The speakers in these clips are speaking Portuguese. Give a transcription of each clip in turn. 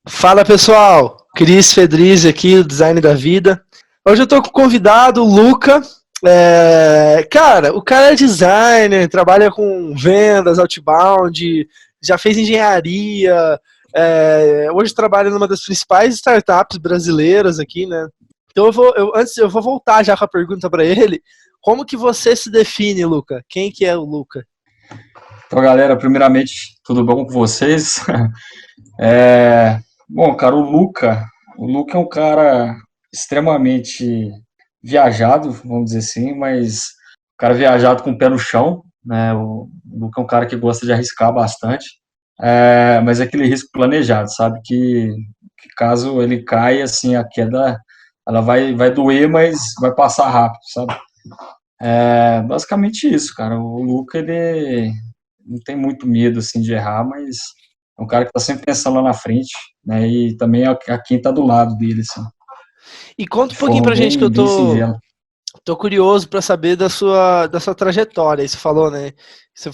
Fala pessoal, Cris Fedrizzi aqui, do Design da Vida. Hoje eu tô com o convidado, o Luca. Cara, o cara é designer, trabalha com vendas, outbound, já fez engenharia, hoje trabalha numa das principais startups brasileiras aqui, né? Então antes eu vou voltar já com a pergunta para ele. Como que você se define, Luca? Quem que é o Luca? Então, galera, primeiramente, tudo bom com vocês? É, Bom, cara, o Luca é um cara extremamente viajado, vamos dizer assim, mas um cara viajado com o pé no chão, né? O Luca é um cara que gosta de arriscar bastante, mas é aquele risco planejado, sabe? Que caso ele caia, assim, a queda, ela vai doer, mas vai passar rápido, sabe? É basicamente isso, cara. O Luca, ele não tem muito medo assim de errar, mas é um cara que está sempre pensando lá na frente, né? E também a quem está do lado dele, assim, E conta de um pouquinho forma pra gente que bem, eu bem tô singela. Tô curioso para saber da sua trajetória. Você falou, né? Você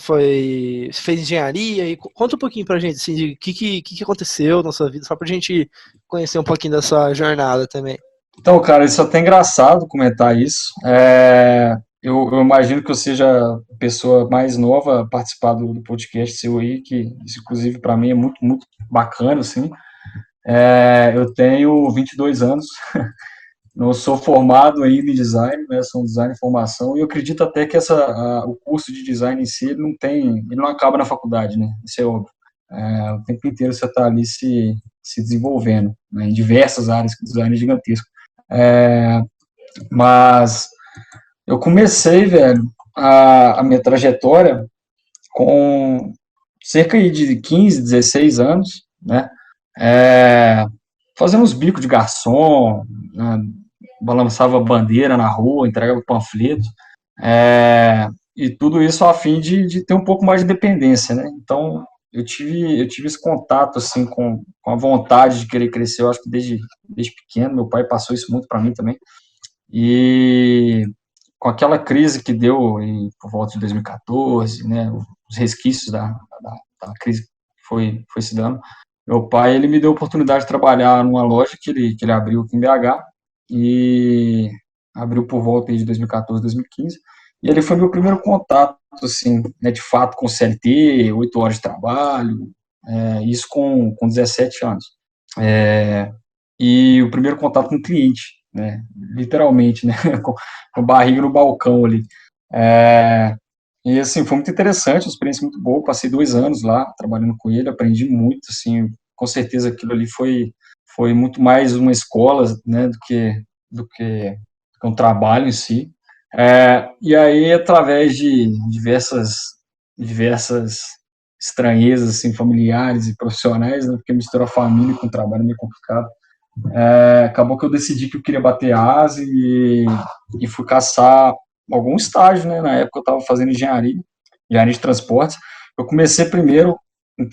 fez engenharia e conta um pouquinho pra gente assim, de o que aconteceu na sua vida, só pra gente conhecer um pouquinho da sua jornada também. Então, cara, isso é até engraçado comentar isso. Eu imagino que eu seja a pessoa mais nova a participar do podcast seu aí, que isso, inclusive, para mim é muito, muito bacana, assim. Eu tenho 22 anos. Não sou formado ainda em design, né? Sou um design de formação e eu acredito até que o curso de design em si ele não acaba na faculdade, né? Isso é óbvio. O tempo inteiro você está ali se desenvolvendo, né? Em diversas áreas, que o design é gigantesco. É, mas eu comecei, velho, a minha trajetória com cerca de 15, 16 anos, né? É, Fazendo uns bicos de garçom, né? Balançava bandeira na rua, entregava panfleto, e tudo isso a fim de ter um pouco mais de dependência, né? Então, eu tive esse contato, assim, com a vontade de querer crescer, eu acho que desde pequeno, meu pai passou isso muito para mim também, e com aquela crise que deu por volta de 2014, né, os resquícios da crise que foi se dando, meu pai, ele me deu a oportunidade de trabalhar numa loja que ele abriu aqui em BH, e abriu por volta aí de 2014, 2015, e ele foi meu primeiro contato, assim, né, de fato, com CLT, 8 horas de trabalho, isso com 17 anos. E o primeiro contato com o cliente, né, literalmente, né, com a barriga no balcão ali. É, e assim, foi muito interessante, uma experiência muito boa. Passei 2 anos lá trabalhando com ele, aprendi muito. Assim, com certeza aquilo ali foi muito mais uma escola, né, do que um trabalho em si. E aí, através de diversas estranhezas assim, familiares e profissionais, né, porque misturar família com trabalho é meio complicado. Acabou que eu decidi que eu queria bater asa e fui caçar algum estágio, né? Na época eu estava fazendo engenharia de transportes. Eu comecei primeiro,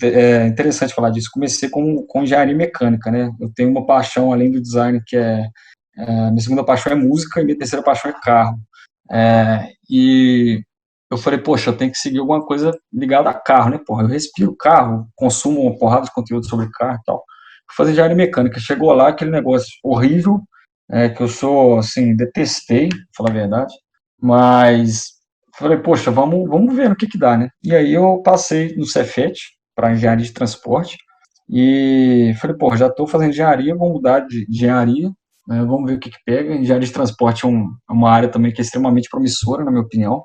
é interessante falar disso, comecei com engenharia mecânica, né? Eu tenho uma paixão além do design, minha segunda paixão é música e minha terceira paixão é carro. E eu falei, poxa, eu tenho que seguir alguma coisa ligada a carro, né? Porra, eu respiro carro, consumo uma porrada de conteúdo sobre carro e tal. Fui fazer engenharia mecânica. Chegou lá aquele negócio horrível, que eu sou, assim, detestei, pra falar a verdade. Mas falei, poxa, vamos ver no que dá, né? E aí eu passei no Cefet para engenharia de transporte e falei, pô, já estou fazendo engenharia, vou mudar de engenharia, né? Vamos ver o que pega. Engenharia de transporte é uma área também que é extremamente promissora, na minha opinião,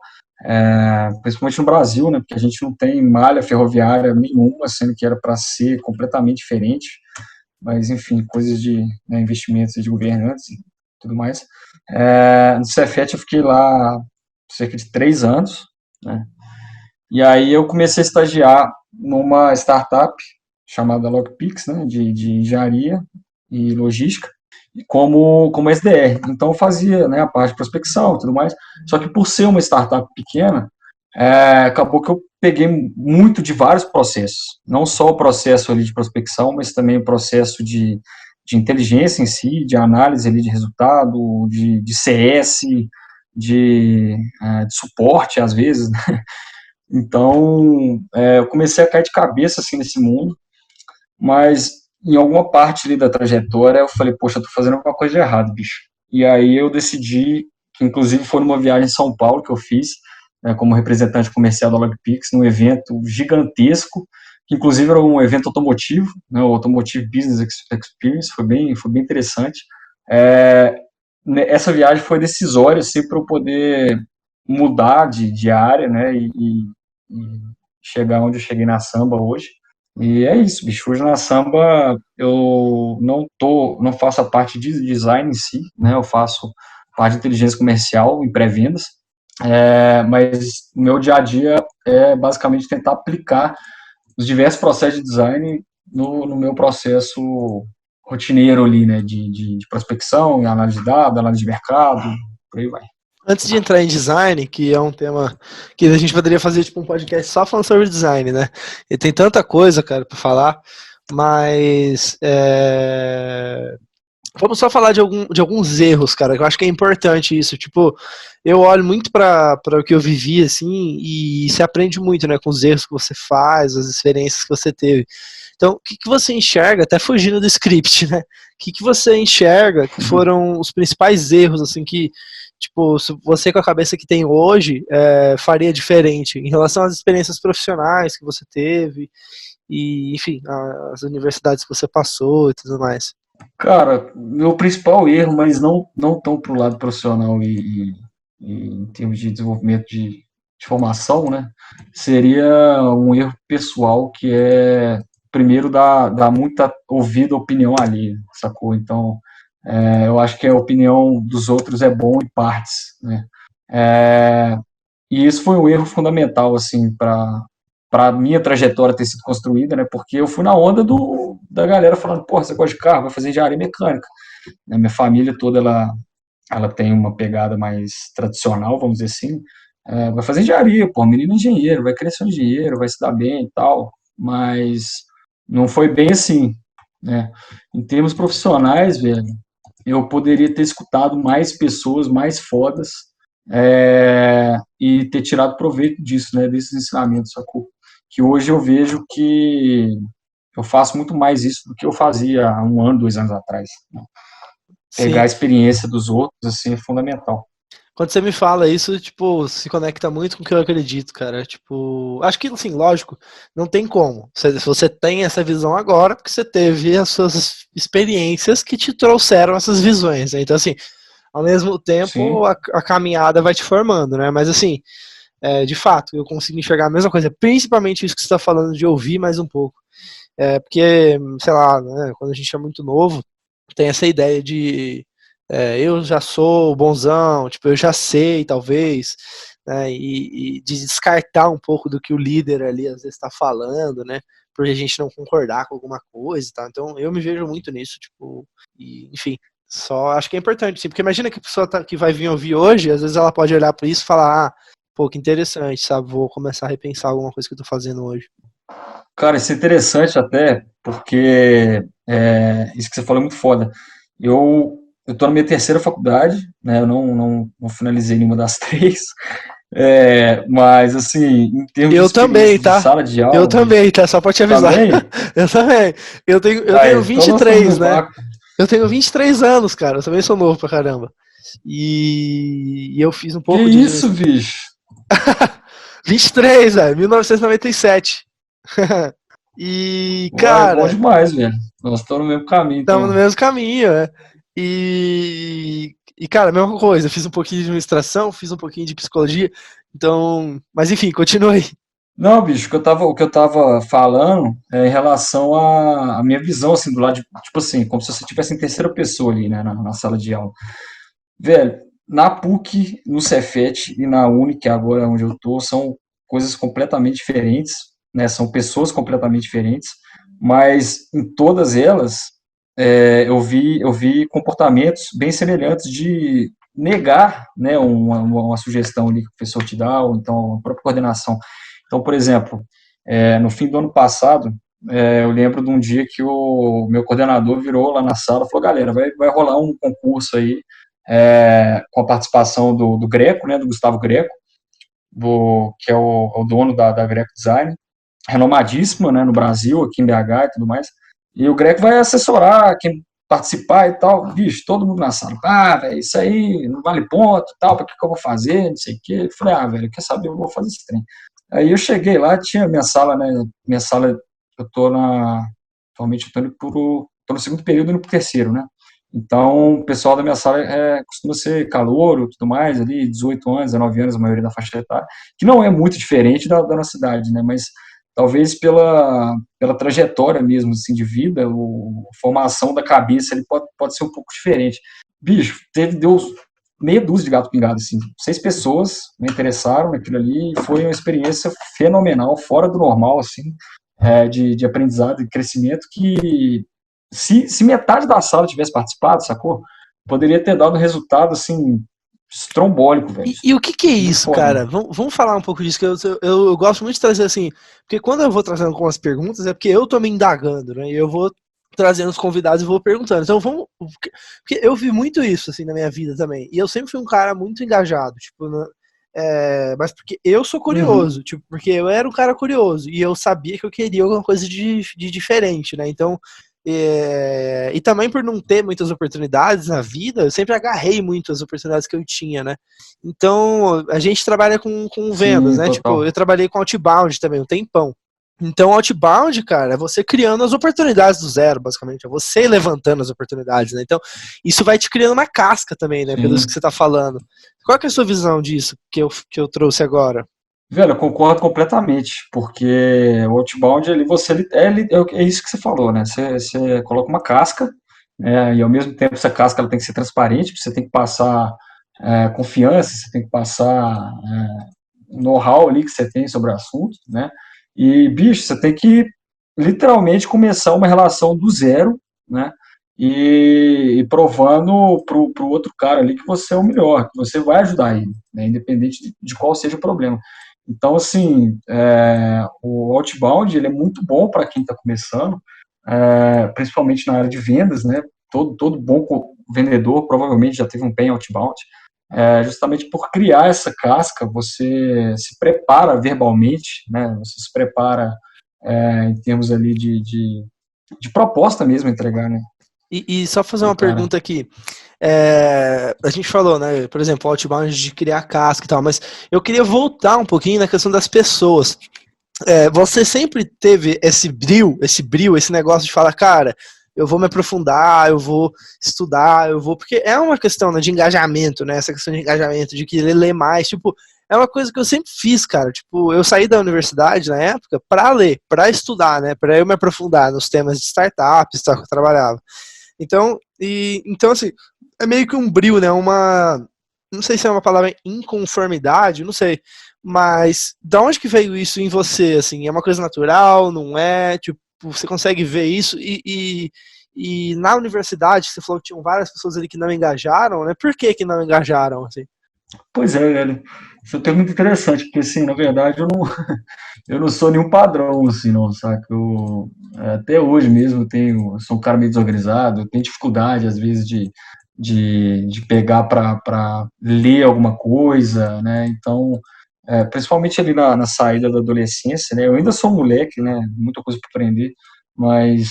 principalmente no Brasil, né? Porque a gente não tem malha ferroviária nenhuma, sendo que era para ser completamente diferente, mas enfim, coisas de, né, investimentos de governantes e tudo mais. No Cefet eu fiquei lá cerca de 3 anos, né? E aí eu comecei a estagiar numa startup chamada Logpix, né, de engenharia e logística, como SDR. Então eu fazia, né, a parte de prospecção e tudo mais. Só que por ser uma startup pequena, acabou que eu peguei muito de vários processos. Não só o processo ali de prospecção, mas também o processo de inteligência em si, de análise ali de resultado, de CS, de suporte às vezes, né? Então, eu comecei a cair de cabeça assim nesse mundo, mas em alguma parte ali da trajetória, eu falei, poxa, eu tô fazendo alguma coisa de errado, bicho. E aí eu decidi, que inclusive foi numa viagem em São Paulo que eu fiz, né, como representante comercial da Logpix, num evento gigantesco, que inclusive era um evento automotivo, né, o Automotive Business Experience, foi bem interessante. É, essa viagem foi decisória, assim, para eu poder mudar de área, né, e chegar onde eu cheguei na samba hoje. E é isso, bicho. Hoje na samba eu não faço a parte de design em si, né? Eu faço parte de inteligência comercial em pré-vendas, mas o meu dia a dia é basicamente tentar aplicar os diversos processos de design no meu processo rotineiro ali, né? De prospecção, análise de dados, análise de mercado, por aí vai. Antes de entrar em design, que é um tema que a gente poderia fazer tipo um podcast só falando sobre design, né? E tem tanta coisa, cara, para falar, mas vamos só falar de alguns erros, cara, que eu acho que é importante isso. Tipo, eu olho muito para o que eu vivi, assim, e se aprende muito, né, com os erros que você faz, as experiências que você teve. Então, o que você enxerga, até fugindo do script, né? O que você enxerga que foram os principais erros, assim, que, tipo, se você com a cabeça que tem hoje, faria diferente em relação às experiências profissionais que você teve e, enfim, as universidades que você passou e tudo mais. Cara, meu principal erro, mas não tão pro lado profissional e em termos de desenvolvimento de formação, né? Seria um erro pessoal que é, primeiro, dar muita ouvida à opinião alheia, sacou? Então, eu acho que a opinião dos outros é bom em partes, né? E isso foi um erro fundamental, assim, para a minha trajetória ter sido construída, né? Porque eu fui na onda da galera falando, pô, você gosta de carro, vai fazer engenharia mecânica. Né? Minha família toda, ela tem uma pegada mais tradicional, vamos dizer assim. Vai fazer engenharia, pô, menino engenheiro, vai crescer um engenheiro, vai se dar bem e tal. Mas não foi bem assim, né? Em termos profissionais, velho, eu poderia ter escutado mais pessoas mais fodas e ter tirado proveito disso, né? Desses ensinamentos, sacou? Que hoje eu vejo que eu faço muito mais isso do que eu fazia há um ano, 2 anos atrás. Né? Pegar Sim. a experiência dos outros, assim, é fundamental. Quando você me fala isso, tipo, se conecta muito com o que eu acredito, cara. Tipo, acho que, assim, lógico, não tem como. Você tem essa visão agora porque você teve as suas experiências que te trouxeram essas visões, né? Então, assim, ao mesmo tempo, Sim, a caminhada vai te formando, né? Mas, assim, de fato, eu consigo enxergar a mesma coisa, principalmente isso que você está falando de ouvir mais um pouco. Porque, sei lá, né, quando a gente é muito novo, tem essa ideia de eu já sou bonzão, tipo, eu já sei, talvez, né, e de descartar um pouco do que o líder ali às vezes está falando, né, por a gente não concordar com alguma coisa e tal. Então, eu me vejo muito nisso, tipo, e, enfim, só acho que é importante, sim, porque imagina que a pessoa que vai vir ouvir hoje, às vezes ela pode olhar para isso e falar, pô, que interessante, sabe, vou começar a repensar alguma coisa que eu tô fazendo hoje. cara, isso é interessante até, porque isso que você falou é muito foda. Eu tô na minha terceira faculdade, né? Eu não finalizei nenhuma das três, mas assim, em termos de Eu também, experiência de tá? sala de Eu aula, bicho, também, tá? Só pra te avisar. também, Eu também. Eu tenho então nós estamos 23, no né? barco. Eu tenho 23 anos, cara. Eu também sou novo pra caramba. E eu fiz um Que pouco de isso, administração. bicho? 23, velho. 1997. E, Uai, bom cara, demais, velho. Nós estamos no mesmo caminho, estamos no então. mesmo caminho, né? E, cara, mesma coisa. Eu fiz um pouquinho de administração, fiz um pouquinho de psicologia. Então, mas enfim, continue. Não, bicho, o que eu tava falando é em relação à minha visão, assim, do lado de, tipo assim, como se você estivesse em terceira pessoa ali, né, na sala de aula. Velho, na PUC, no Cefet e na Uni, que é agora onde eu tô, são coisas completamente diferentes, né, são pessoas completamente diferentes, mas em todas elas, eu vi comportamentos bem semelhantes de negar, né, uma sugestão ali que o professor te dá, ou então a própria coordenação. Então, por exemplo, no fim do ano passado, eu lembro de um dia que o meu coordenador virou lá na sala e falou, galera, vai rolar um concurso aí com a participação do Greco, né, do Gustavo Greco, que é o dono da Greco Design, renomadíssima, né, no Brasil, aqui em BH e tudo mais. E o Greco vai assessorar quem participar e tal. Bicho, todo mundo na sala. Ah, velho, isso aí não vale ponto e tal, pra que eu vou fazer, não sei o quê. Eu falei, ah, velho, quer saber, eu vou fazer esse trem. Aí eu cheguei lá, tinha minha sala, né? Minha sala, eu tô na. Atualmente eu tô indo tô no segundo período e indo pro terceiro, né? Então, o pessoal da minha sala costuma ser calouro, tudo mais, ali, 18 anos, 19 anos, a maioria da faixa etária, que não é muito diferente da nossa cidade, né? Mas talvez pela trajetória mesmo, assim, de vida, a formação da cabeça, ele pode ser um pouco diferente. Bicho, deu meia dúzia de gato pingado, assim, 6 pessoas me interessaram naquilo ali, e foi uma experiência fenomenal, fora do normal, assim, de aprendizado e crescimento que se metade da sala tivesse participado, sacou? Poderia ter dado um resultado, assim, estrombólico, velho. E o que que é Muito isso, foda. cara? Vamos falar um pouco disso, que eu gosto muito de trazer assim, porque quando eu vou trazendo algumas perguntas, é porque eu tô me indagando, né? E eu vou trazendo os convidados e vou perguntando. Então vamos. Porque eu vi muito isso, assim, na minha vida também. E eu sempre fui um cara muito engajado, tipo, mas porque eu sou Uhum. curioso, tipo, porque eu era um cara curioso e eu sabia que eu queria alguma coisa de diferente, né? Então, e também por não ter muitas oportunidades na vida, eu sempre agarrei muito as oportunidades que eu tinha, né? Então, a gente trabalha com vendas, Sim, né? Tipo, total. eu trabalhei com outbound também um tempão. Então, outbound, cara, é você criando as oportunidades do zero, basicamente. É você levantando as oportunidades, né? Então, isso vai te criando uma casca também, né? Pelo isso que Sim. você tá falando. Qual que é a sua visão disso que eu trouxe agora? Velho, eu concordo completamente, porque o outbound ali é isso que você falou, né? Você coloca uma casca, né? E ao mesmo tempo essa casca ela tem que ser transparente, você tem que passar confiança, você tem que passar know-how ali que você tem sobre o assunto, né? E, bicho, você tem que literalmente começar uma relação do zero, né? E provando pro outro cara ali que você é o melhor, que você vai ajudar ele, né? Independente de qual seja o problema. Então, assim, o outbound ele é muito bom para quem está começando, principalmente na área de vendas, né? Todo bom vendedor provavelmente já teve um pé em outbound, justamente por criar essa casca, você se prepara verbalmente, né? Você se prepara em termos ali de proposta mesmo a entregar, né? E só fazer Pro uma cara. pergunta aqui. A gente falou, né? Por exemplo, o outbound de criar casca e tal, mas eu queria voltar um pouquinho na questão das pessoas. Você sempre teve esse negócio de falar, cara, eu vou me aprofundar, eu vou estudar, eu vou. Porque é uma questão, né, de engajamento, né? Essa questão de engajamento, de querer ler mais. Tipo, é uma coisa que eu sempre fiz, cara. Tipo, eu saí da universidade na época pra ler, pra estudar, né? Pra eu me aprofundar nos temas de startups, tal, que eu trabalhava. Então assim, é meio que um bril, né? Não sei se é uma palavra inconformidade, não sei. Mas da onde que veio isso em você, assim? É uma coisa natural, não é? Tipo, você consegue ver isso e na universidade, você falou que tinham várias pessoas ali que não engajaram, né? Por que que não engajaram, assim? Pois é, velho. Isso é até muito interessante, porque, assim, na verdade, eu não sou nenhum padrão, assim, não, saca? Até hoje mesmo, eu sou um cara meio desorganizado, eu tenho dificuldade, às vezes, de pegar para ler alguma coisa, né? Então, principalmente ali na saída da adolescência, né? Eu ainda sou um moleque, né? Muita coisa para aprender, mas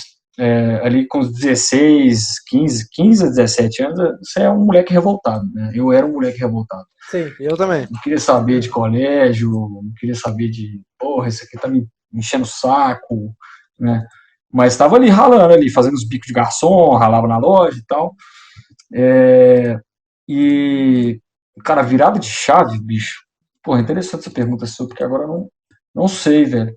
ali com os 16, 15 a 17 anos, você é um moleque revoltado, né? Eu era um moleque revoltado. Sim, eu também. Não queria saber de colégio, não queria saber de, porra, isso aqui tá me enchendo o saco, né? Mas estava ali ralando ali, fazendo os bicos de garçom, ralava na loja e tal. E, cara, virada de chave, bicho. Porra, interessante essa pergunta sua, porque agora eu não sei, velho.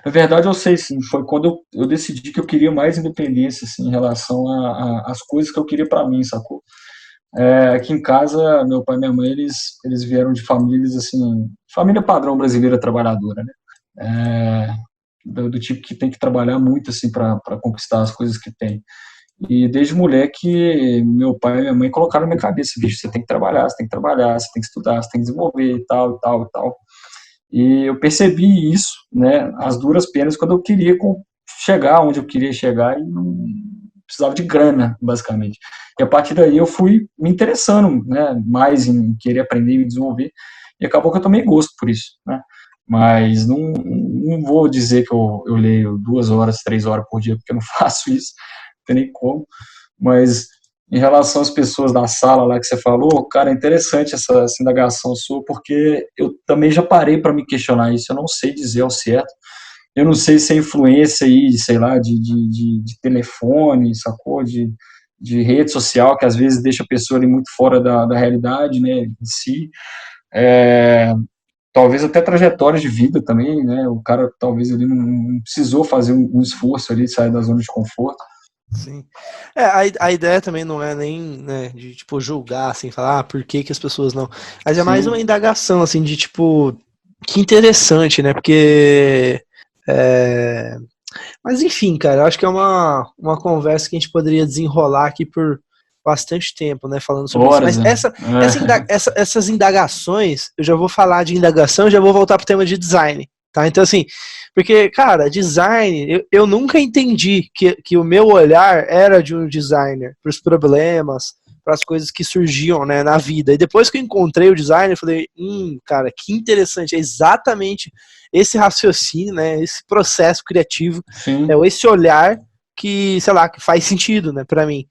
Na verdade, eu sei sim. Foi quando eu decidi que eu queria mais independência, assim, em relação às coisas que eu queria para mim, sacou? Aqui em casa, meu pai e minha mãe, eles vieram de famílias, assim, família padrão brasileira trabalhadora, né? É, do tipo que tem que trabalhar muito, assim, para conquistar as coisas que tem. E desde moleque, meu pai e minha mãe colocaram na minha cabeça, bicho, você tem que trabalhar, você tem que trabalhar, você tem que estudar, você tem que desenvolver e tal, e tal, e tal. E eu percebi isso, né, às duras penas, quando eu queria chegar onde eu queria chegar e não precisava de grana, basicamente. E a partir daí eu fui me interessando, né, mais em querer aprender e me desenvolver, e acabou que eu tomei gosto por isso, né. Mas não vou dizer que eu leio 2 horas, 3 horas por dia, porque eu não faço isso, não tem nem como. Mas em relação às pessoas da sala lá que você falou, cara, é interessante essa indagação sua, porque eu também já parei para me questionar isso, eu não sei dizer ao certo. Eu não sei se é influência aí, sei lá, de telefone, sacou? De rede social, que às vezes deixa a pessoa ali muito fora da realidade, né, de si. É, talvez até trajetórias de vida também, né? O cara talvez ele não precisou fazer um esforço ali, sair da zona de conforto. Sim. A ideia também não é nem, né, de, tipo, julgar, assim, falar, por que que as pessoas não. Mas é mais uma Sim, indagação, assim, de, tipo, que interessante, né? Porque. é, Mas, enfim, cara, eu acho que é uma conversa que a gente poderia desenrolar aqui por bastante tempo, né, falando sobre isso. horas, Mas né? essas indagações, eu já vou falar de indagação, já vou voltar pro tema de design, tá? Então, assim, porque, cara, design, eu nunca entendi que o meu olhar era de um designer para os problemas, para as coisas que surgiam, né, na vida. E depois que eu encontrei o design, eu falei, cara, que interessante, é exatamente esse raciocínio, né, esse processo criativo, Sim. esse olhar que, sei lá, que faz sentido, né, para mim.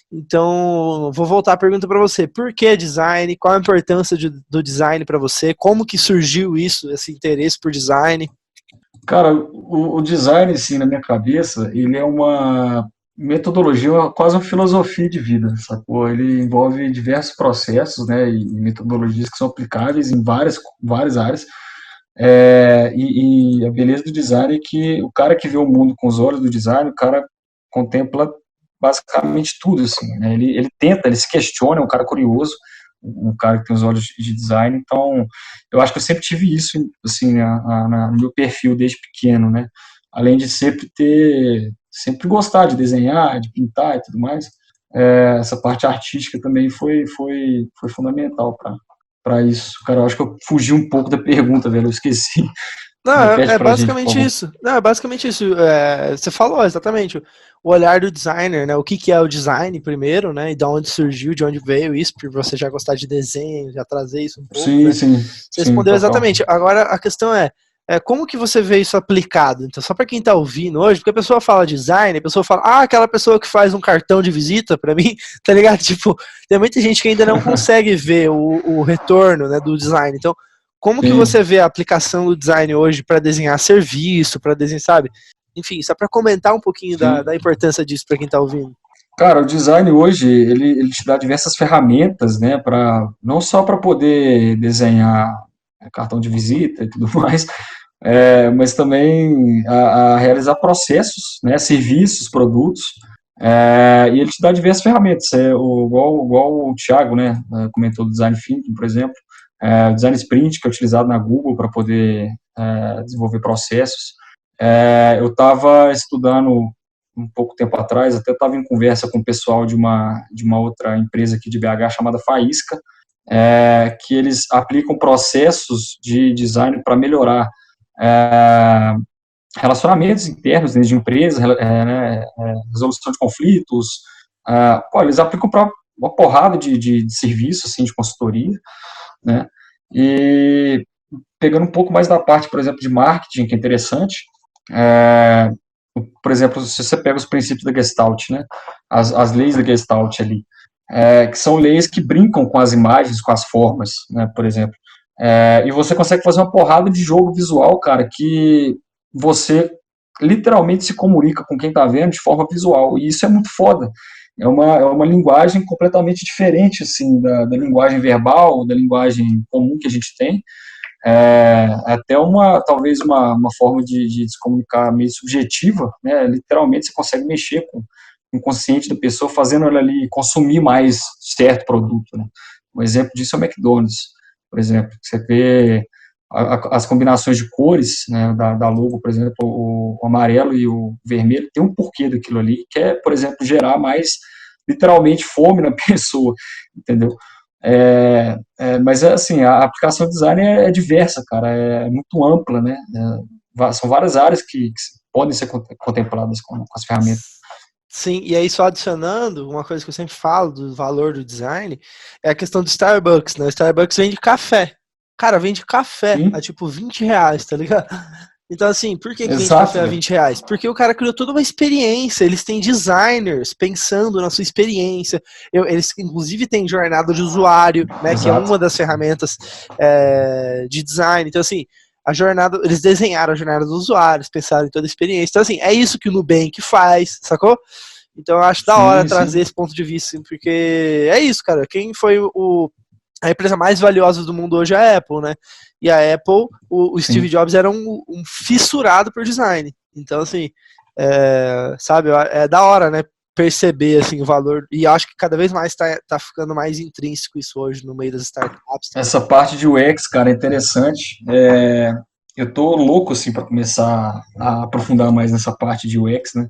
Então, vou voltar a pergunta para você. Por que design? Qual a importância do design para você? Como que surgiu isso, esse interesse por design? Cara, o design, assim, na minha cabeça, ele é uma metodologia, quase uma filosofia de vida, sacou? Ele envolve diversos processos, né, e metodologias que são aplicáveis em várias áreas. E a beleza do design é que o cara que vê o mundo com os olhos do design, o cara contempla basicamente tudo, assim, né? Ele tenta, ele se questiona, é um cara curioso, um cara que tem os olhos de design. Então eu acho que eu sempre tive isso, assim, no meu perfil desde pequeno, né? Além de sempre gostar de desenhar, de pintar e tudo mais, essa parte artística também foi fundamental para isso. Cara, eu acho que eu fugi um pouco da pergunta, velho, eu esqueci. Não, Repete é pra gente, por basicamente favor. isso. Não, é basicamente isso. Você falou exatamente o olhar do designer, né? O que é o design primeiro, né? E de onde surgiu, de onde veio isso, por você já gostar de desenho, já trazer isso um pouco, Sim, né? sim, Você sim, respondeu total. exatamente. Agora a questão é como que você vê isso aplicado? Então, só para quem está ouvindo hoje, porque a pessoa fala design, a pessoa fala, aquela pessoa que faz um cartão de visita para mim, tá ligado? Tipo, tem muita gente que ainda não consegue ver o retorno, né, do design. Então, como que Sim, você vê a aplicação do design hoje para desenhar serviço, para desenhar, sabe? Enfim, só para comentar um pouquinho sim. da importância disso para quem está ouvindo. Cara, o design hoje, ele te dá diversas ferramentas, né, não só para poder desenhar cartão de visita e tudo mais, mas também a realizar processos, né, serviços, produtos, e ele te dá diversas ferramentas, igual o Thiago, né, comentou do design thinking, por exemplo, o design sprint, que é utilizado na Google para poder desenvolver processos. Eu estava estudando um pouco tempo atrás, até estava em conversa com o pessoal de uma outra empresa aqui de BH chamada Faísca, que eles aplicam processos de design para melhorar é, relacionamentos internos dentro de empresas, né, resolução de conflitos. Pô, eles aplicam para uma porrada de serviços, assim, de consultoria, né? E pegando um pouco mais da parte, por exemplo, de marketing, que é interessante, é, por exemplo, se você pega os princípios da Gestalt, né, as leis da Gestalt ali, que são leis que brincam com as imagens, com as formas, né, por exemplo, e você consegue fazer uma porrada de jogo visual, cara, que você literalmente se comunica com quem está vendo de forma visual, e isso é muito foda. É uma linguagem completamente diferente, assim, da linguagem verbal, da linguagem comum que a gente tem, até talvez uma forma de se comunicar meio subjetiva, né? Literalmente você consegue mexer com o consciente da pessoa, fazendo ela ali consumir mais certo produto, né? Um exemplo disso é o McDonald's, por exemplo. Você vê as combinações de cores, né, da logo, por exemplo, o amarelo e o vermelho, tem um porquê daquilo ali, que é, por exemplo, gerar mais, literalmente, fome na pessoa, entendeu? Mas assim, a aplicação de design é diversa, cara, é muito ampla, né? São várias áreas que podem ser contempladas com as ferramentas. Sim, e aí só adicionando, uma coisa que eu sempre falo do valor do design é a questão do Starbucks, né? O Starbucks vende café. cara, vende café Sim, a tipo R$ 20, tá ligado? Então, assim, por que vende exato, café a velho. R$ 20? Porque o cara criou toda uma experiência, eles têm designers pensando na sua experiência, eles inclusive têm jornada de usuário, né, que é uma Exato. das ferramentas de design. Então, assim, a jornada, eles desenharam a jornada dos usuários, pensaram em toda a experiência. Então, assim, é isso que o Nubank faz, sacou? Então, eu acho da hora Sim, trazer sim, esse ponto de vista, assim, porque é isso, cara. Quem foi a empresa mais valiosa do mundo hoje é a Apple, né? E a Apple, o Steve sim. Jobs era um fissurado por design. Então, assim, sabe, é da hora, né? Perceber assim, o valor. E acho que cada vez mais tá ficando mais intrínseco isso hoje no meio das startups. Essa parte de UX, cara, é interessante. Eu tô louco, assim, para começar a aprofundar mais nessa parte de UX, né?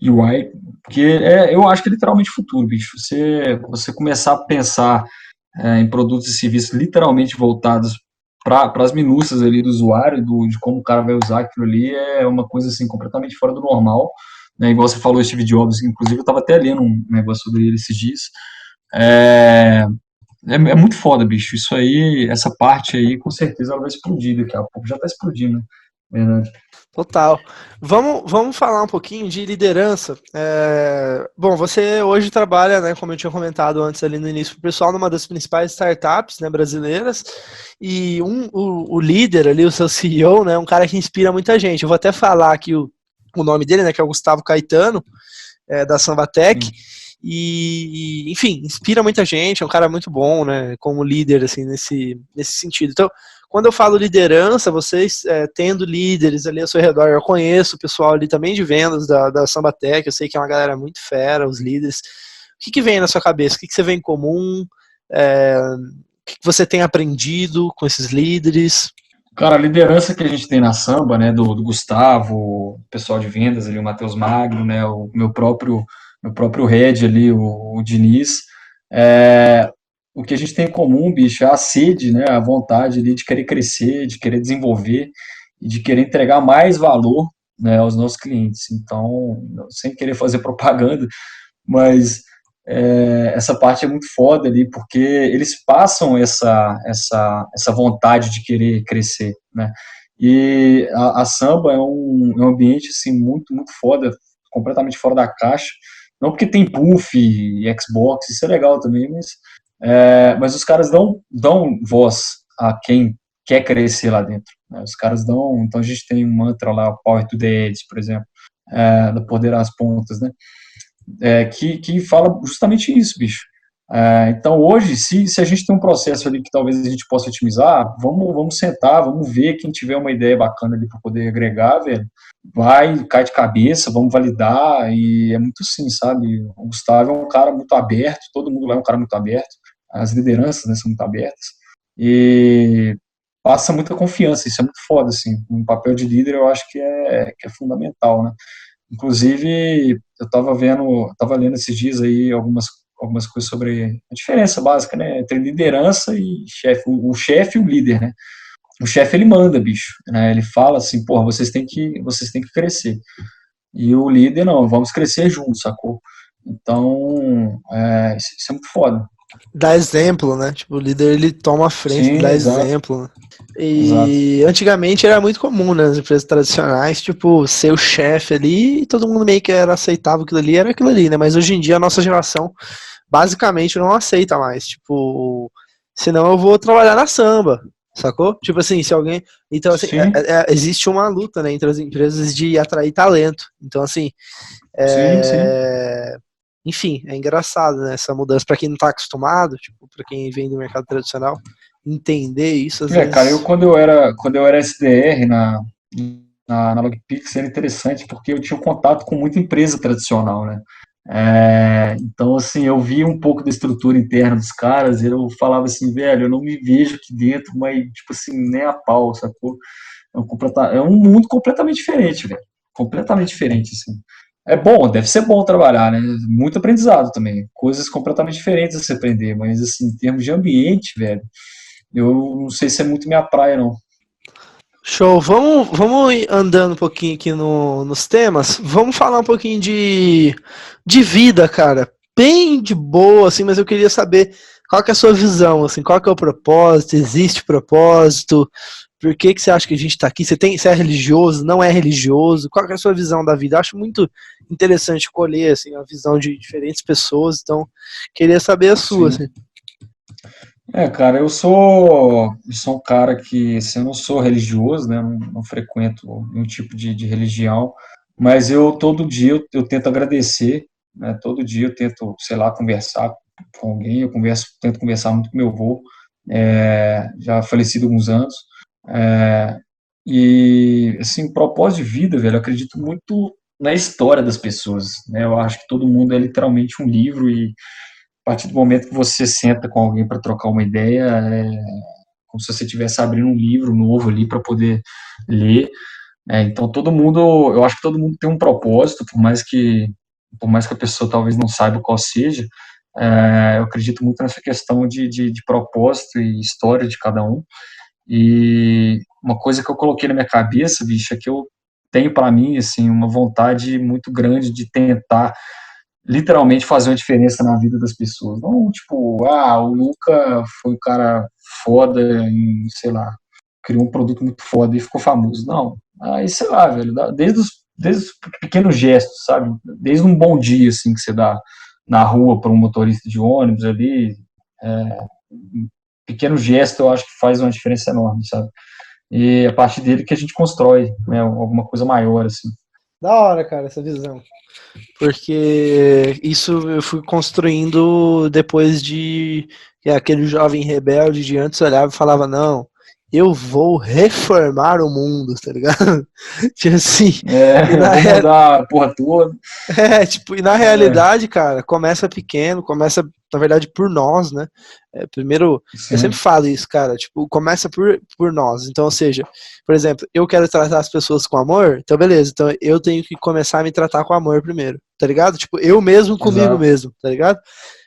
UI, porque eu acho que é literalmente futuro, bicho. Você começar a pensar em produtos e serviços literalmente voltados para as minúcias ali do usuário, de como o cara vai usar aquilo ali, é uma coisa assim completamente fora do normal. Né? Igual você falou, Steve Jobs, inclusive eu estava até lendo um negócio sobre ele esses dias. É, é muito foda, bicho. Isso aí, essa parte aí, com certeza ela vai explodir daqui a pouco. Já está explodindo, né? Verdade. Total. Vamos falar um pouquinho de liderança. Bom, você hoje trabalha, né, como eu tinha comentado antes ali no início, o pessoal numa das principais startups, né, brasileiras, e o líder ali, o seu CEO, né, um cara que inspira muita gente. Eu vou até falar aqui o nome dele, né, que é o Gustavo Caetano, da Sambatec, Sim. enfim, inspira muita gente, é um cara muito bom, né, como líder, assim, nesse sentido. Então, quando eu falo liderança, vocês tendo líderes ali ao seu redor, eu conheço o pessoal ali também de vendas da Sambatec, eu sei que é uma galera muito fera, os líderes. O que vem na sua cabeça? O que você vê em comum? O que você tem aprendido com esses líderes? Cara, a liderança que a gente tem na samba, né, do Gustavo, o pessoal de vendas ali, o Matheus Magno, né, o meu próprio head ali, o Diniz, é, o que a gente tem em comum, bicho, é a sede, né, a vontade ali de querer crescer, de querer desenvolver e de querer entregar mais valor, né, aos nossos clientes. Então, sem querer fazer propaganda, mas essa parte é muito foda ali, porque eles passam essa vontade de querer crescer, né? E a samba é um ambiente assim muito muito foda, completamente fora da caixa. Não porque tem puff e Xbox, isso é legal também, mas os caras dão voz a quem quer crescer lá dentro, né? Os caras dão. Então a gente tem um mantra lá, Power to the Edge, por exemplo, do poder às pontas, né? Que fala justamente isso, bicho. Então, hoje, se a gente tem um processo ali que talvez a gente possa otimizar, vamos sentar, vamos ver quem tiver uma ideia bacana ali para poder agregar, velho. Vai, cai de cabeça, vamos validar, e é muito sim, sabe? O Gustavo é um cara muito aberto, todo mundo lá é um cara muito aberto, as lideranças, né, são muito abertas, e passa muita confiança, isso é muito foda, assim. Um papel de líder eu acho que é fundamental, né? Inclusive, eu estava lendo esses dias aí algumas coisas sobre a diferença básica, né, entre liderança e chefe, o chefe e o líder, né? O chefe ele manda, bicho, né? Ele fala assim, porra, vocês têm que crescer. E o líder não, vamos crescer juntos, sacou? Então, isso é muito foda. Dá exemplo, né? Tipo, o líder ele toma a frente, Sim, dá exato, exemplo, né? exato. E antigamente era muito comum, né, nas empresas tradicionais, tipo, ser o chefe ali e todo mundo meio que aceitava aquilo ali, era aquilo ali, né? Mas hoje em dia a nossa geração basicamente não aceita mais. Tipo, senão eu vou trabalhar na samba, sacou? Tipo assim, se alguém. Então, assim, Sim, existe uma luta, né, entre as empresas de atrair talento. Então, assim, sim, sim. é... enfim, é engraçado, né, essa mudança. Pra quem não tá acostumado, tipo, pra quem vem do mercado tradicional, entender isso às Cara, eu vezes. quando eu era SDR na LogPix era interessante porque eu tinha um contato com muita empresa tradicional, né? Então, assim, eu via um pouco da estrutura interna dos caras e eu falava assim, velho, eu não me vejo aqui dentro, mas, tipo assim, nem a pau, sacou? É um mundo completamente diferente, velho. Completamente diferente, assim. É bom, deve ser bom trabalhar, né? Muito aprendizado também. Coisas completamente diferentes a se aprender, mas, assim, em termos de ambiente, velho, eu não sei se é muito minha praia, não. Show, vamos ir andando um pouquinho aqui nos temas. Vamos falar um pouquinho de vida, cara. bem de boa, assim, mas eu queria saber qual que é a sua visão, assim, qual que é o propósito, existe propósito, por que que você acha que a gente está aqui? Você é religioso, não é religioso? Qual que é a sua visão da vida? Eu acho muito interessante colher, assim, a visão de diferentes pessoas, então queria saber a sua, Sim. assim. Cara, eu sou um cara que, assim, eu não sou religioso, né? Não frequento nenhum tipo de religião, mas eu todo dia eu tento agradecer, né? Todo dia eu tento, sei lá, conversar com alguém, tento conversar muito com meu avô, já falecido há alguns anos, é, e, assim, propósito de vida, velho, eu acredito muito na história das pessoas, né? Eu acho que todo mundo é literalmente um livro e a partir do momento que você senta com alguém para trocar uma ideia, como se você estivesse abrindo um livro novo ali para poder ler. Então todo mundo, eu acho que todo mundo tem um propósito, por mais que a pessoa talvez não saiba qual seja. Eu acredito muito nessa questão de propósito e história de cada um. E uma coisa que eu coloquei na minha cabeça, bicho, é que eu tenho para mim assim uma vontade muito grande de tentar literalmente fazer uma diferença na vida das pessoas. Não, tipo, o Luca foi um cara foda em, sei lá, criou um produto muito foda e ficou famoso. Não. Aí, sei lá, velho, desde os pequenos gestos, sabe? Desde um bom dia, assim, que você dá na rua para um motorista de ônibus ali, um pequeno gesto eu acho que faz uma diferença enorme, sabe? E a partir dele que a gente constrói, né, alguma coisa maior, assim. Da hora, cara, essa visão. Porque isso eu fui construindo depois de que aquele jovem rebelde de antes olhava e falava, não, eu vou reformar o mundo, tá ligado? Tipo assim, e Eu vou mudar a porra toda. tipo, e na É, realidade, cara, começa pequeno, começa, na verdade, por nós, né? Primeiro, eu sempre sim, falo isso, cara, tipo, começa por nós. Então, ou seja, por exemplo, eu quero tratar as pessoas com amor, então beleza, então eu tenho que começar a me tratar com amor primeiro, tá ligado? Tipo, eu mesmo comigo exato. mesmo, tá ligado?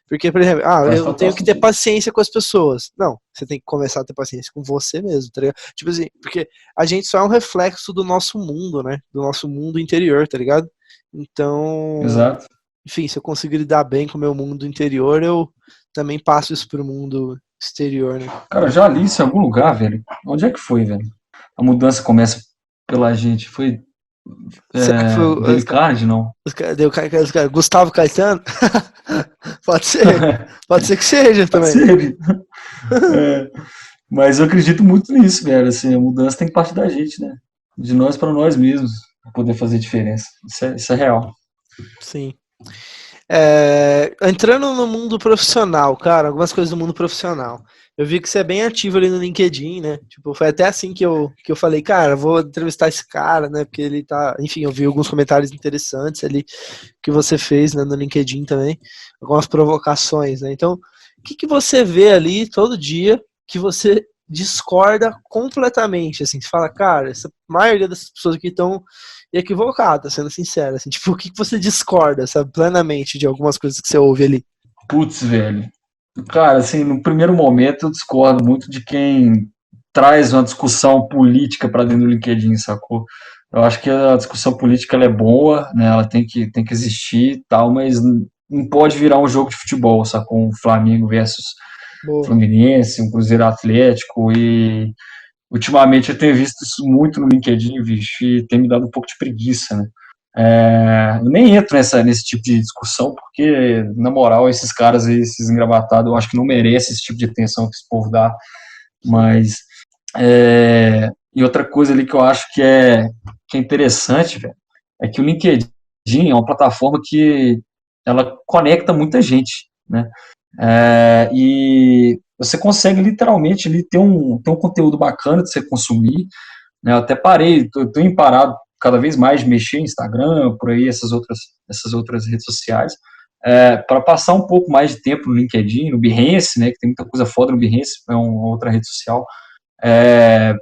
Porque, por exemplo, Faz eu total tenho que ter sentido. paciência com as pessoas. Não, você tem que começar a ter paciência com você mesmo, tá ligado? Tipo assim, porque a gente só é um reflexo do nosso mundo, né? Do nosso mundo interior, tá ligado? Então, Exato. enfim, se eu conseguir lidar bem com o meu mundo interior, eu também passo isso pro mundo exterior, né? Cara, eu já li isso em algum lugar, velho. Onde é que foi, velho? A mudança começa pela gente. Foi Será que foi Dale Carnegie, não? Gustavo Caetano? Pode ser. Pode ser que seja Pode também. ser. É, mas eu acredito muito nisso, velho. Assim, a mudança tem que partir da gente, né? De nós para nós mesmos, pra poder fazer diferença. Isso é real. Sim. Entrando no mundo profissional, cara, algumas coisas do mundo profissional. Eu vi que você é bem ativo ali no LinkedIn, né? Tipo, foi até assim que eu falei, cara, vou entrevistar esse cara, né? Porque ele tá. Enfim, eu vi alguns comentários interessantes ali que você fez, né, no LinkedIn também, algumas provocações, né? Então, o que que você vê ali todo dia que você discorda completamente, assim, você fala, cara, essa maioria dessas pessoas aqui estão equivocadas, sendo sincero, assim, tipo, o que que você discorda, sabe, plenamente de algumas coisas que você ouve ali? Putz, velho. Cara, assim, no primeiro momento eu discordo muito de quem traz uma discussão política para dentro do LinkedIn, sacou? Eu acho que a discussão política ela é boa, né? Ela tem que existir e tal, mas não pode virar um jogo de futebol, sacou? Um Flamengo versus Boa. Fluminense, um Cruzeiro Atlético e ultimamente eu tenho visto isso muito no LinkedIn, bicho, e tem me dado um pouco de preguiça, né? Eu nem entro nesse tipo de discussão, porque, na moral, esses caras aí, esses engravatados, eu acho que não merecem esse tipo de atenção que esse povo dá. Sim. Mas, e outra coisa ali que eu acho que é interessante, velho, é que o LinkedIn é uma plataforma que ela conecta muita gente, né? E você consegue literalmente ali ter um conteúdo bacana de você consumir, né? Eu até parei, tô parado cada vez mais de mexer em Instagram, por aí, essas outras redes sociais, para passar um pouco mais de tempo no LinkedIn, no Behance, né? Que tem muita coisa foda no Behance, é uma outra rede social. É,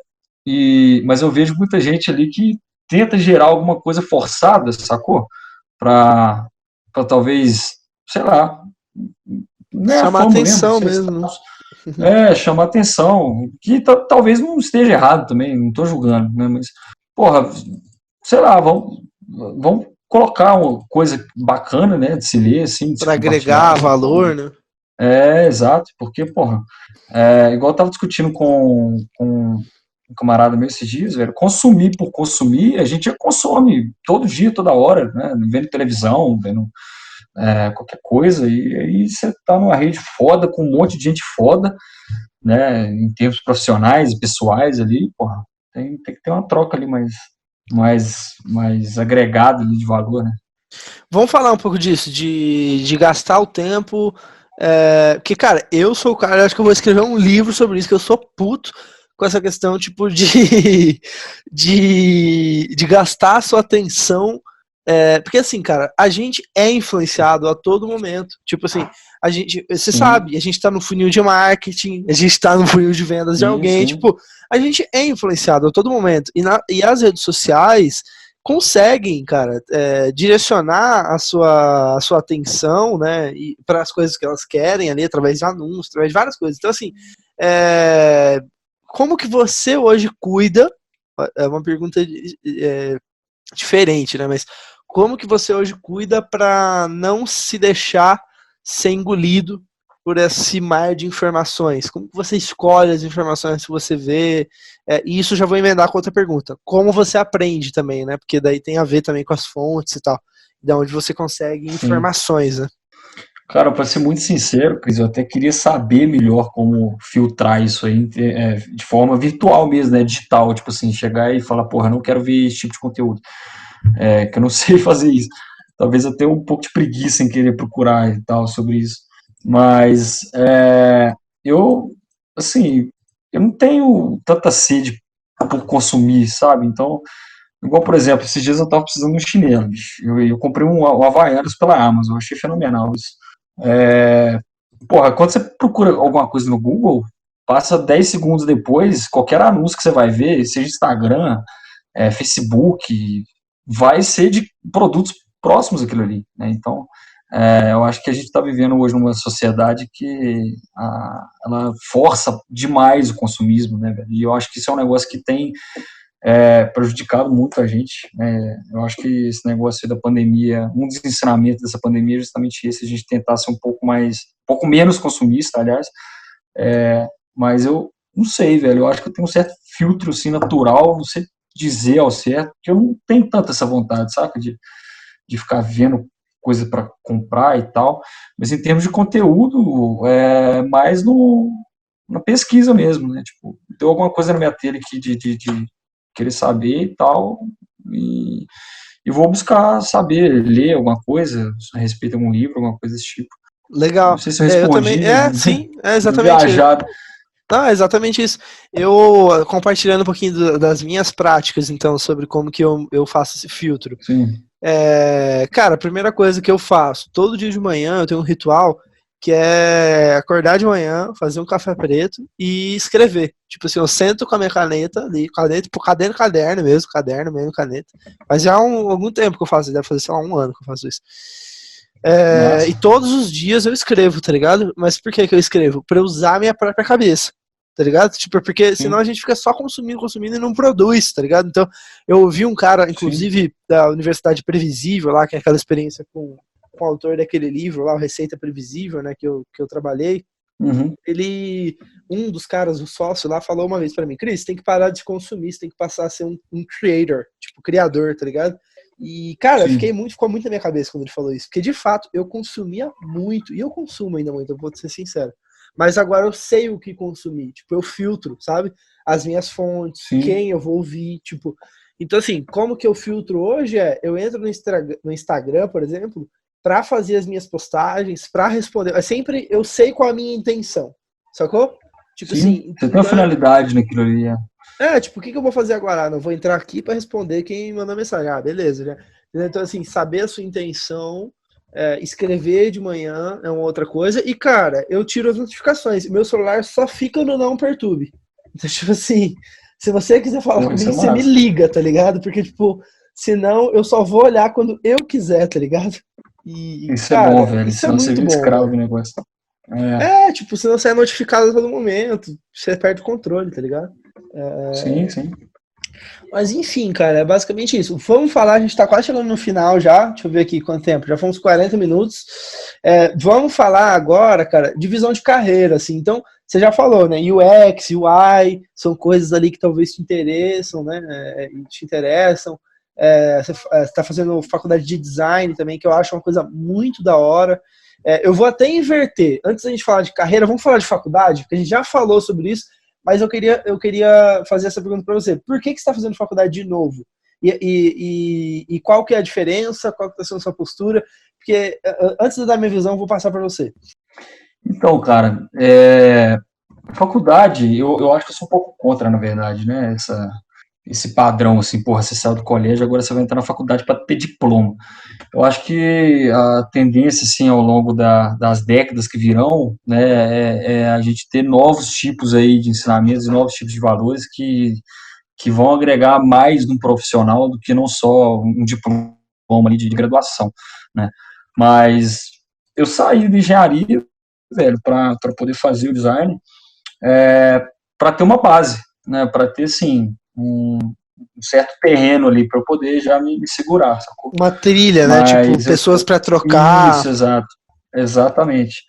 mas eu vejo muita gente ali que tenta gerar alguma coisa forçada, sacou? Para talvez, sei lá, não é a Chamar fama mesmo, atenção sei, mesmo, chamar atenção, que talvez não esteja errado também, não estou julgando, né? Mas, porra, sei lá, vamos colocar uma coisa bacana, né, de se ler, assim, de se Para compartilhar. agregar valor, né? Exato, porque, porra, igual eu tava discutindo com um camarada meu esses dias, velho, consumir por consumir, a gente já consome todo dia, toda hora, né, vendo televisão, vendo qualquer coisa, e aí você tá numa rede foda, com um monte de gente foda, né, em termos profissionais e pessoais ali, porra, tem que ter uma troca ali mais agregada ali de valor, né. Vamos falar um pouco disso, de gastar o tempo. Porque, cara, eu sou o cara, acho que eu vou escrever um livro sobre isso, que eu sou puto com essa questão, tipo, de gastar a sua atenção. Porque, assim, cara, a gente é influenciado a todo momento. Tipo assim, você Sim, sabe, a gente tá no funil de marketing, a gente tá no funil de vendas de sim, alguém, sim, tipo, a gente é influenciado a todo momento. E as redes sociais conseguem, cara, direcionar a sua atenção, né, para as coisas que elas querem ali, através de anúncios, através de várias coisas. Então, assim, é, como que você hoje cuida? É uma pergunta diferente, né? Mas como que você hoje cuida para não se deixar ser engolido por esse mar de informações? Como que você escolhe as informações que você vê? E isso já vou emendar com outra pergunta. Como você aprende também, né? Porque daí tem a ver também com as fontes e tal. Da onde você consegue sim. informações, né? Cara, para ser muito sincero, Cris, eu até queria saber melhor como filtrar isso aí de forma virtual mesmo, né? Digital, tipo assim, chegar e falar, porra, eu não quero ver esse tipo de conteúdo, que eu não sei fazer isso. Talvez eu tenha um pouco de preguiça em querer procurar e tal sobre isso. Mas eu, assim, eu não tenho tanta sede por consumir, sabe? Então, igual, por exemplo, esses dias eu tava precisando de um chinelo, bicho. Eu comprei um Havaianas pela Amazon, eu achei fenomenal isso. É, porra, quando você procura alguma coisa no Google, passa 10 segundos depois, qualquer anúncio que você vai ver, seja Instagram, Facebook, vai ser de produtos próximos àquilo ali, né? Então, eu acho que a gente está vivendo hoje numa sociedade que ela força demais o consumismo, né, velho? E eu acho que isso é um negócio que tem prejudicado muito a gente, né? Eu acho que esse negócio da pandemia, um dos ensinamentos dessa pandemia é justamente esse, a gente tentar ser um pouco menos consumista, aliás, mas eu não sei, velho, eu acho que eu tenho um certo filtro, assim, natural, não sei dizer ao certo, que eu não tenho tanta essa vontade, saca, de ficar vendo coisa para comprar e tal, mas em termos de conteúdo, mais na pesquisa mesmo, né, tipo, deu alguma coisa na minha telha aqui de querer saber e tal, e, e vou buscar saber, ler alguma coisa a respeito de algum livro, alguma coisa desse tipo. Não Legal. sei se eu Eu também. respondi, Sim, é deu exatamente. viajado. Não, é exatamente isso. Eu, compartilhando um pouquinho das minhas práticas, então, sobre como que eu faço esse filtro. Sim, Cara, a primeira coisa que eu faço, todo dia de manhã eu tenho um ritual que é acordar de manhã, fazer um café preto e escrever. Tipo assim, eu sento com a minha caneta ali, caneta, tipo, caderno mesmo, caneta. Mas já há algum tempo que eu faço, deve fazer, sei lá, um ano que eu faço isso. E massa. todos os dias eu escrevo, tá ligado? Mas por que que eu escrevo? Pra eu usar a minha própria cabeça, tá ligado? Tipo, porque senão a Sim, gente fica só consumindo, consumindo e não produz, tá ligado? Então, eu ouvi um cara, sim. inclusive, da Universidade Previsível lá, que é aquela experiência com o autor daquele livro lá, o Receita Previsível, né, que eu trabalhei. Uhum, Um dos caras, o sócio lá, falou uma vez pra mim, Cris, tem que parar de consumir, você tem que passar a ser um creator, tipo, criador, tá ligado? E, cara, sim, ficou muito na minha cabeça quando ele falou isso, porque de fato eu consumia muito, e eu consumo ainda muito, eu vou ser sincero. Mas agora eu sei o que consumir, tipo, eu filtro, sabe? As minhas fontes, sim. quem eu vou ouvir, tipo. Então, assim, como que eu filtro hoje eu entro no Instagram, por exemplo, para fazer as minhas postagens, para responder. Sempre eu sei qual a minha intenção, sacou? Tipo Sim, assim, você tem uma então finalidade naquilo ali. tipo, o que eu vou fazer agora? Não vou entrar aqui para responder quem mandou mensagem. Ah, beleza, né? Então, assim, saber a sua intenção, escrever de manhã é uma outra coisa. E, cara, eu tiro as notificações. Meu celular só fica no não perturbe. Então, tipo assim, se você quiser falar Pô, isso comigo, é você me massa. liga, tá ligado? Porque, tipo, senão eu só vou olhar quando eu quiser, tá ligado? E, Isso é bom, cara, velho. isso é Senão você muito vira bom, escravo velho. do negócio. É, Tipo, senão você é notificado a todo momento, você perde o controle, tá ligado? sim, sim. Mas enfim, cara, é basicamente isso. Vamos falar, a gente tá quase chegando no final já. Deixa eu ver aqui quanto tempo. Já fomos 40 minutos. Vamos falar agora, cara, de visão de carreira, assim. Então, você já falou, né? UX, UI, são coisas ali que talvez te interessam, né? Te interessam. Você está fazendo faculdade de design também, que eu acho uma coisa muito da hora. Eu vou até inverter. Antes da gente falar de carreira, vamos falar de faculdade, porque a gente já falou sobre isso, mas eu queria fazer essa pergunta para você. Por que você está fazendo faculdade de novo? E qual que é a diferença? Qual que está sendo a sua postura? Porque antes de dar minha visão, eu vou passar para você. Então, cara, faculdade, eu acho que eu sou um pouco contra, na verdade, né? Esse padrão, assim, porra, você saiu do colégio, agora você vai entrar na faculdade para ter diploma. Eu acho que a tendência, assim, ao longo das décadas que virão, né, é a gente ter novos tipos aí de ensinamentos e novos tipos de valores que vão agregar mais num profissional do que não só um diploma ali de graduação, né? Mas eu saí de engenharia, velho, para poder fazer o design, para ter uma base, né? Para ter, assim, um certo terreno ali para eu poder já me segurar, sacou? Uma trilha, né? Tipo, Mas pessoas para trocar. isso, exato, exatamente.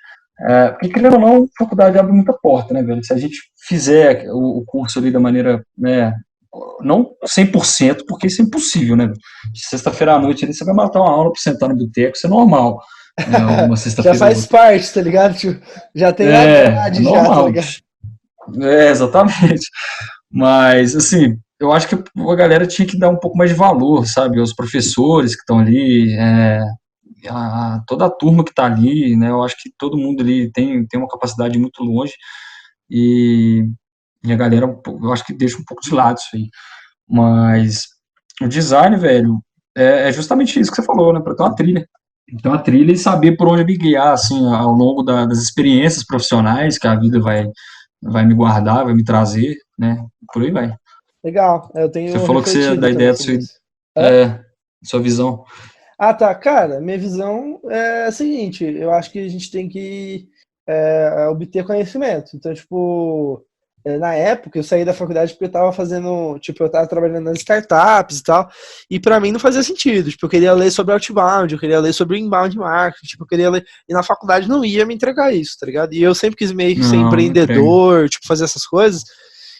Porque, querendo ou não, a faculdade abre muita porta, né, velho? Se a gente fizer o curso ali da maneira, né, não 100%, porque isso é impossível, né? Sexta-feira à noite ali, você vai matar uma aula para sentar no boteco, isso é normal, né, uma Já sexta-feira ou faz outra. parte, tá ligado? Tipo, já tem a É grade já, tá normal, ligado? bicho. Exatamente. Mas, assim, eu acho que a galera tinha que dar um pouco mais de valor, sabe? Os professores que estão ali, toda a turma que está ali, né? Eu acho que todo mundo ali tem uma capacidade muito longe e, e a galera, eu acho que deixa um pouco de lado isso aí. Mas o design, velho, é justamente isso que você falou, né? Para ter uma trilha. Então, a trilha e saber por onde me guiar, assim, ao longo das experiências profissionais que a vida vai me guardar, vai me trazer, né? Por aí vai. Legal, eu Você tenho falou que você refletido dá também ideia sobre isso. Hã? sua visão. Ah, tá. Cara, minha visão é a seguinte: eu acho que a gente tem que obter conhecimento. Então, tipo, na época eu saí da faculdade porque eu tava fazendo, tipo, eu tava trabalhando nas startups e tal, e pra mim não fazia sentido. Tipo, eu queria ler sobre outbound, eu queria ler sobre inbound marketing, tipo, eu queria ler, e na faculdade não ia me entregar isso, tá ligado? E eu sempre quis meio que ser Não, não entrega. empreendedor, tipo, fazer essas coisas.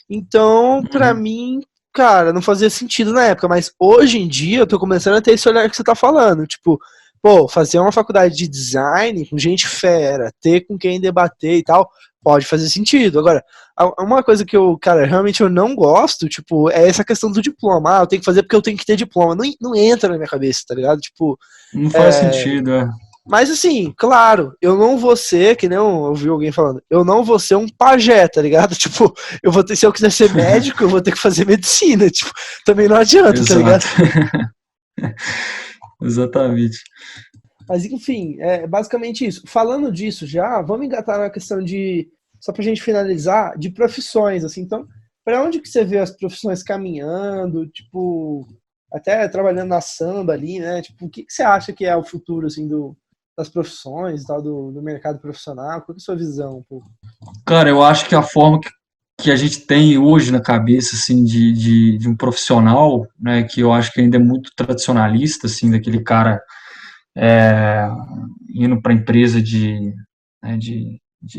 Então, pra Uhum. mim, cara, não fazia sentido na época, mas hoje em dia eu tô começando a ter esse olhar que você tá falando, tipo, pô, fazer uma faculdade de design com gente fera, ter com quem debater e tal, pode fazer sentido. Agora, uma coisa que eu, cara, realmente eu não gosto, tipo, é essa questão do diploma. Ah, eu tenho que fazer porque eu tenho que ter diploma. Não, não entra na minha cabeça, tá ligado? Tipo, Não faz é, sentido, mas assim, claro, eu não vou ser, que nem eu ouvi alguém falando, eu não vou ser um pajé, tá ligado? Tipo, se eu quiser ser médico, eu vou ter que fazer medicina, tipo, também não adianta, tá ligado? Exato. Exatamente. Mas enfim, é basicamente isso. Falando disso já, vamos engatar na questão de, só pra gente finalizar, de profissões, assim, então, para onde que você vê as profissões caminhando, tipo, até trabalhando na samba ali, né? Tipo, o que que você acha que é o futuro, assim, das profissões e tal, do mercado profissional? Qual que é a sua visão, pô? Cara, eu acho que a forma que a gente tem hoje na cabeça, assim, de um profissional, né, que eu acho que ainda é muito tradicionalista, assim, daquele cara indo para empresa de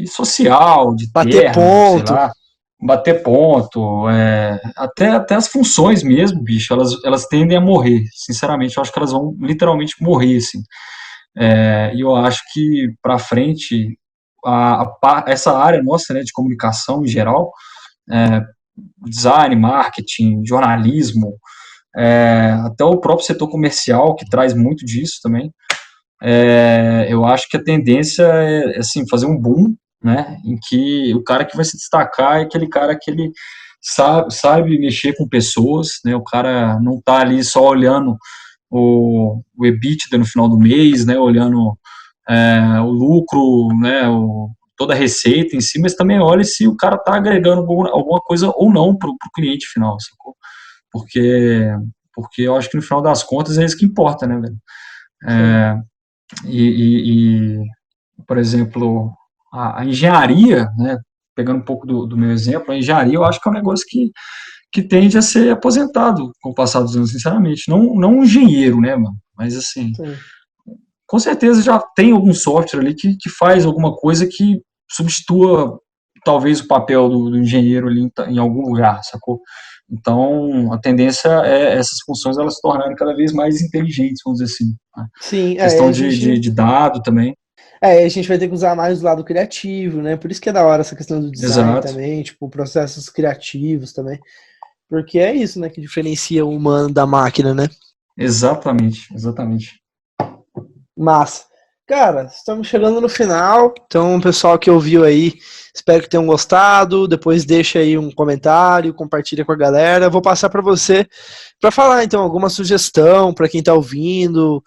social, de Bater terno, sei ponto. lá, bater ponto, até as funções mesmo, bicho, elas tendem a morrer, sinceramente, eu acho que elas vão literalmente morrer, assim. E eu acho que para frente, essa área nossa, né, de comunicação em geral, design, marketing, jornalismo, até o próprio setor comercial, que traz muito disso também, eu acho que a tendência é assim, fazer um boom, né, em que o cara que vai se destacar é aquele cara que ele sabe mexer com pessoas, né, o cara não está ali só olhando o EBITDA no final do mês, né, olhando o lucro, né, toda a receita em si, mas também olha se o cara está agregando alguma coisa ou não para o cliente final, sacou? Porque, porque eu acho que no final das contas é isso que importa, né, velho? Sim. E, por exemplo, a engenharia, né, pegando um pouco do meu exemplo, a engenharia eu acho que é um negócio que que tende a ser aposentado com o passar dos anos, sinceramente. Não um engenheiro, né, mano? Mas assim, Sim. com certeza já tem algum software ali que faz alguma coisa que substitua talvez o papel do engenheiro ali em algum lugar, sacou? Então, a tendência é essas funções elas se tornarem cada vez mais inteligentes, vamos dizer assim, né? Sim, Questão de dado também. a gente vai ter que usar mais o lado criativo, né? Por isso que é da hora essa questão do design Exato. também, tipo, processos criativos também. Porque é isso, né, que diferencia o humano da máquina, né? Exatamente, exatamente. Massa. Cara, estamos chegando no final. Então, pessoal que ouviu aí, espero que tenham gostado. Depois deixa aí um comentário, compartilha com a galera. Vou passar para você para falar, então, alguma sugestão para quem está ouvindo.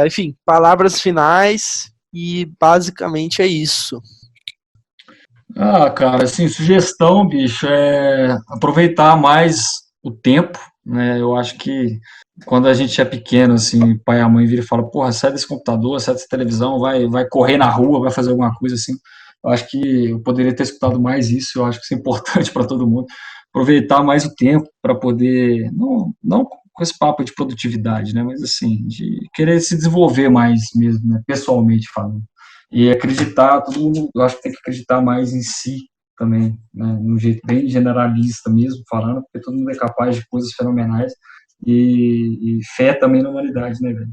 Enfim, palavras finais e basicamente é isso. Ah, cara, assim, sugestão, bicho, é aproveitar mais o tempo, né? Eu acho que quando a gente é pequeno, assim, o pai e a mãe viram e falam, porra, sai desse computador, sai dessa televisão, vai correr na rua, vai fazer alguma coisa assim. Eu acho que eu poderia ter escutado mais isso, eu acho que isso é importante para todo mundo. Aproveitar mais o tempo para poder, não com esse papo de produtividade, né? Mas assim, de querer se desenvolver mais mesmo, né? Pessoalmente falando. E acreditar, todo mundo, eu acho que tem que acreditar mais em si também, né? Num jeito bem generalista mesmo, falando, porque todo mundo é capaz de coisas fenomenais e fé também na humanidade, né, velho?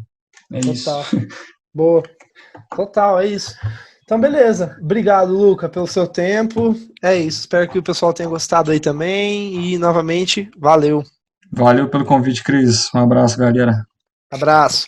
É isso. Total. Boa. Total, é isso. Então, beleza. Obrigado, Luca, pelo seu tempo. É isso. Espero que o pessoal tenha gostado aí também. E, novamente, valeu. Valeu pelo convite, Cris. Um abraço, galera. Abraço.